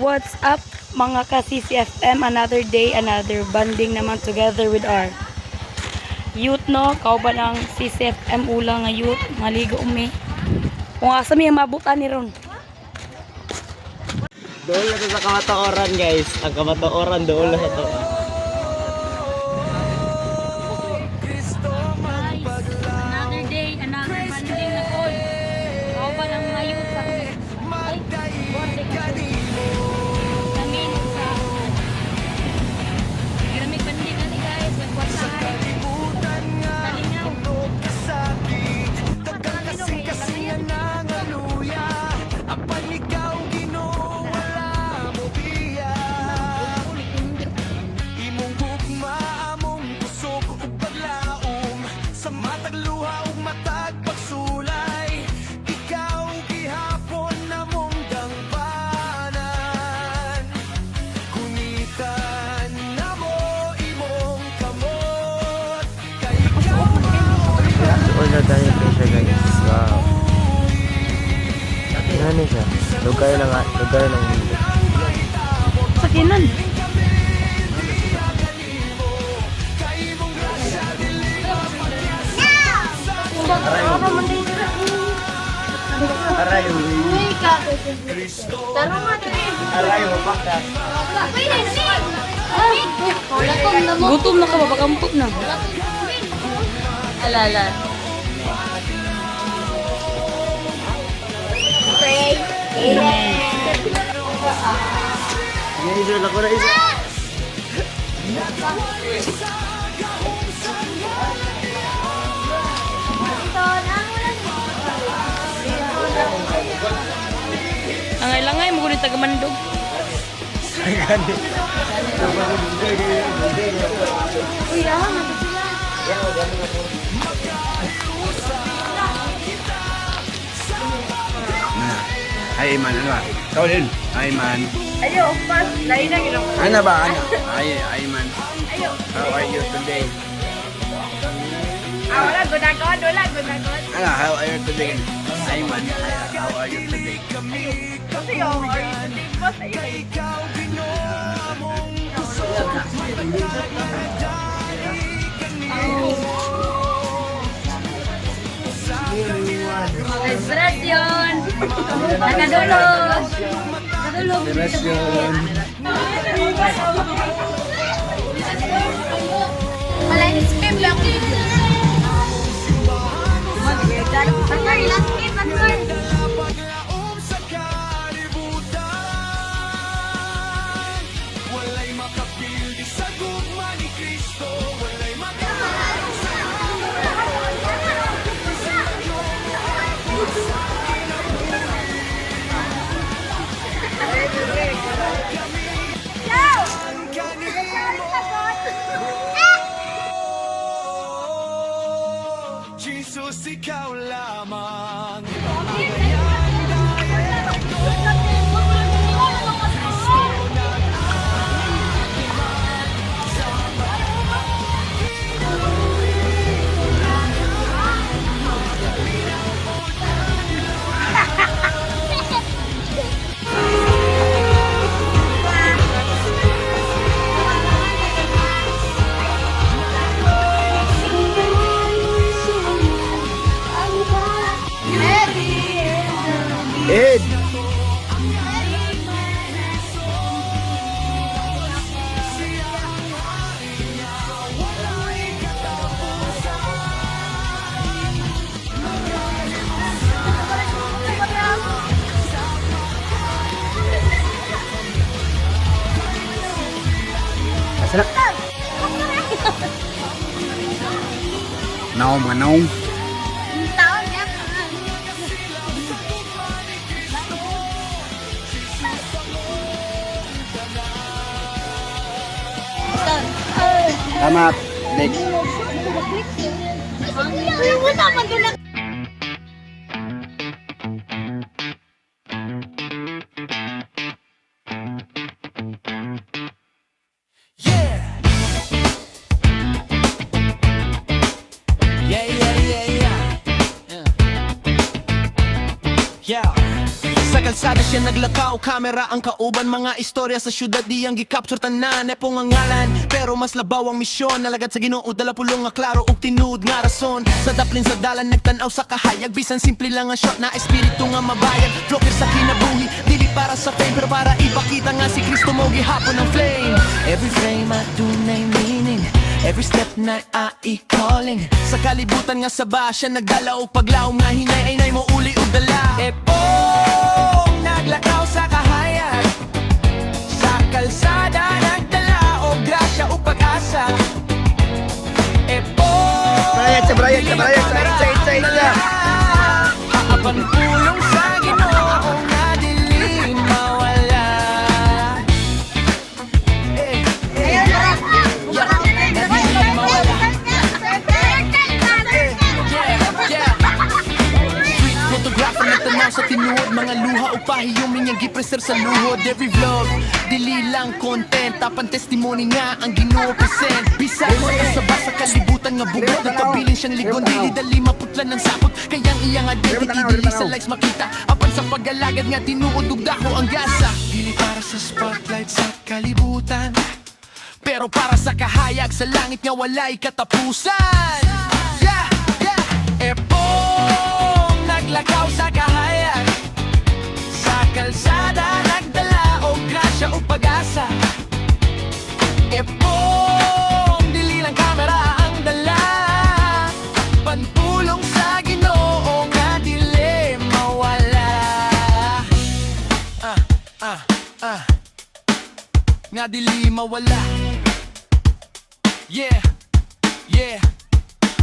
What's up mga ka-CCFM? Another day, another banding naman together with our youth, no? Kauban ang CCFM ulang nga youth. Maligo umi. Kung asa may mabutan ni ron. Doon na sa Kamataoran, guys. Ang Kamataoran doon na sa to. Another day, another banding na call. Kauban ang mga youth sa bonding na namin sa Gramig banding na ni guys. Magkwasahan. Talingaw. Wala tayo siya, guys. Wow. Ano siya? Lugar ng mundo. Sakinan. Arayo. Arayo, baka. Gutom na ka ba? Pakampok na. Alala. Yan isa lang ko na isa. Angay-langay mo kulit tagamandog. Ay, gani. Uy, ahang na sila. Hi Iman, ano ba? Ikaw din. Hi Iman. Ayo, pas. Lain na ginawa. Ano ba? Ano? Hi Iman. Ayo. How are you today? Wala, gunagod. Wala, gunagod. Ano? How are you today? Hi Iman. How are you today? Kasi yung oriented boss, ayun. Celebration! Nakadulog! Nakadulog! Celebration! Malain skip lang. Pastor, last skip, pastor. Jesus, ikaw lamang. Ed! Asa na? Naong mga naong. Tama. Next. Yeah. Sa kalsada siya naglakaw, kamera ang kauban. Mga istorya sa syudad di ang gikapture tanan. Epong ang ngalan, pero mas labaw ang misyon. Nalagad sa Ginoo, dala pulong nga klaro ug tinud nga rason. Sa daplin sa dalan, nagtanaw sa kahayag. Bisan simple lang ang shot na espiritu nga mabayag. Flocker sa kinabuhi, dili para sa fame, pero para ipakita nga si Kristo mo gihapon ng flame. Every frame adunay meaning, every step na calling. Sa kalibutan nga sa basya, nagdala og paglaom nga hinay ay nay mo uli og dala. Epong naglakaw sa kahayag, sa kalsada nagdala og grasya ug pag-asa. Epong Brayag, side na. Aaban pulong sa Ginoo nga dili mawala. Photographer na tanaw sa tinuod, mga luha o pahiyong yang gipreser sa luhod. Every vlog, dili lang content, tapan testimony nga ang Ginoo present. Bisag sa basa kalibutan nga bugot, nagpabilin siyang ligon, dili dali maputlan ng sapot. Kayang iyang identity, dili sa likes makita, apan sa pag-alagad nga tinuod ug dako ang gasa. Dili para sa spotlight sa kalibutan, pero para sa kahayag sa langit nga walay katapusan. Yeah, yeah. Epong naglakaw sa kahayag, sa kalsada nagdala og grasya ug pag-asa. Epong dili lang kamera ang dala, panpulong sa Ginoo nga dili mawala. Nga dili mawala. Yeah, yeah.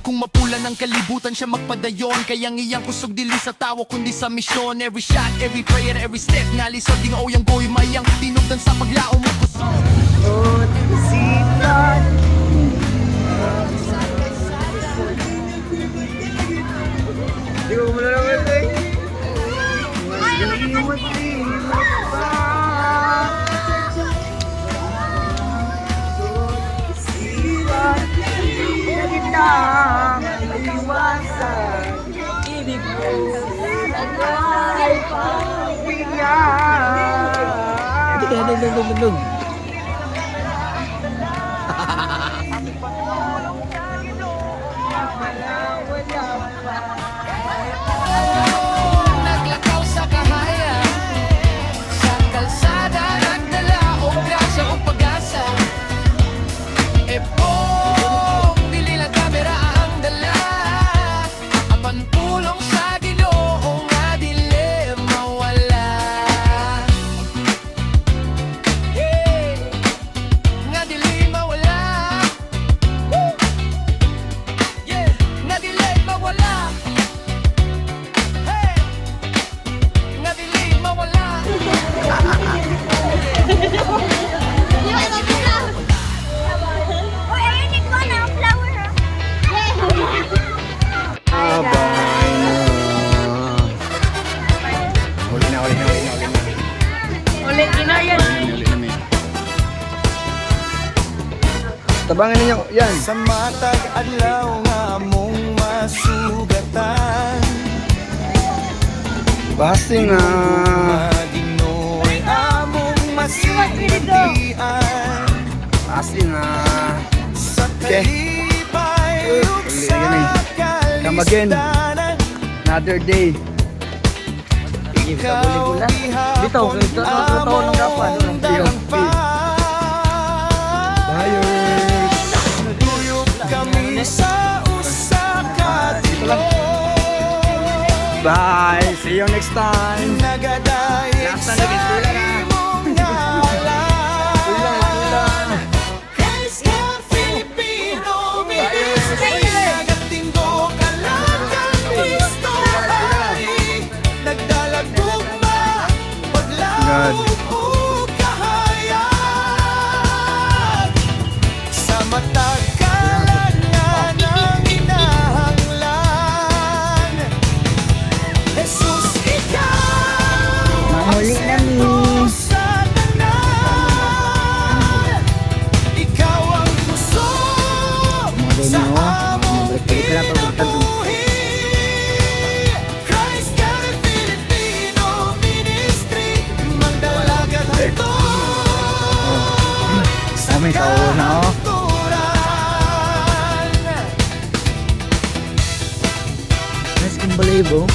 Kung mapulan ng kalibutan siya magpadayon, kayang iyang kusog dili sa tawo kundi sa misyon. Every shot, every prayer, every step nga lisod di nga oyang goy mayang tinugdan sa paglao mo kusog. Di ko kumula naman ito eh. Naglakaw sa kahayag, sa kalsada nagdala og grasya ug pag-asa. Epong dili lang kamera ang dala, apan pulong sa Ginoo nga dili mawala. Yeah, nga dili mawala. Woo! Yeah, nga dili mawala. Hey, nga dili mawala. Huli na. Ulit, ginayan. Tabangan ninyo, yan. Sa matag adlaw nga mong masugatan, Basing na. Maginoy among masintian. Basing na. Sa Okay. kalipay ug Uli, sa yan eh. Come again. kalisdanan, Another day. ikaw Bitaw, ito ng gapa. Buyers. Tuyok kami sa usa ka tilog. Bye. See you next time. Nagadayeg Last sa na lagi, tuloy na. imong ngalan. Ulang. Praise God, Filipino, nagatindo ka lang kang Kristo hari. Nagdalag tugma, paglaom ug kahayag. Sa matag kalangan ng inahanglan, Jesus, ikaw Mahuli na mi. kami sa una oh. Nice kong balibo.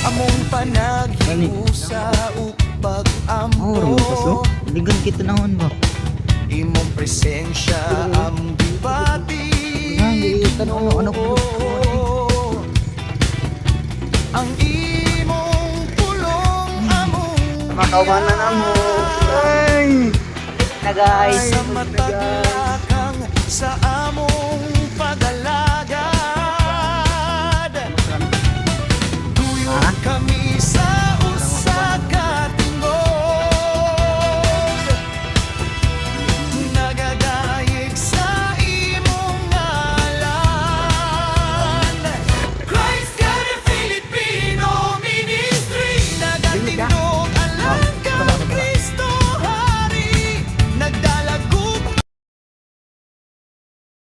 Among panaghimu sa upag Oh, rambutas oh. Ligan kita nahon ba? imong presensya ang gibati. Ano ang imong pulong among Makaumanan na mo. Ay! Na guys. sa matagakang sa among